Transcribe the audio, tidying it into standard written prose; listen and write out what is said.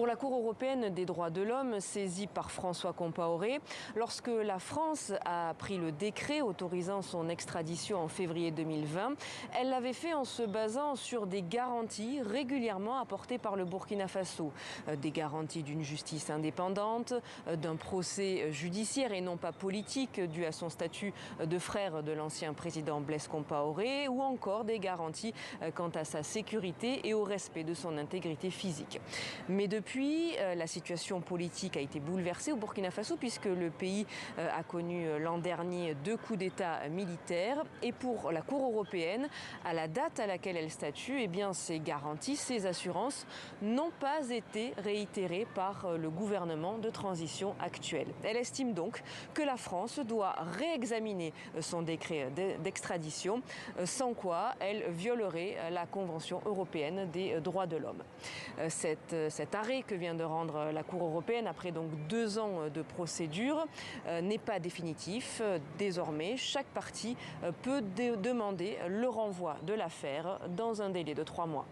Pour la Cour européenne des droits de l'homme, saisie par François Compaoré, lorsque la France a pris le décret autorisant son extradition en février 2020, elle l'avait fait en se basant sur des garanties régulièrement apportées par le Burkina Faso. Des garanties d'une justice indépendante, d'un procès judiciaire et non pas politique dû à son statut de frère de l'ancien président Blaise Compaoré, ou encore des garanties quant à sa sécurité et au respect de son intégrité physique. Mais depuis, la situation politique a été bouleversée au Burkina Faso puisque le pays a connu l'an dernier 2 coups d'État militaires. Et pour la Cour européenne, à la date à laquelle elle statue, ces garanties, ces assurances n'ont pas été réitérées par le gouvernement de transition actuel. Elle estime donc que la France doit réexaminer son décret d'extradition, sans quoi elle violerait la Convention européenne des droits de l'homme. Cet arrêt que vient de rendre la Cour européenne après donc 2 ans de procédure n'est pas définitif. Désormais, chaque partie peut demander le renvoi de l'affaire dans un délai de 3 mois.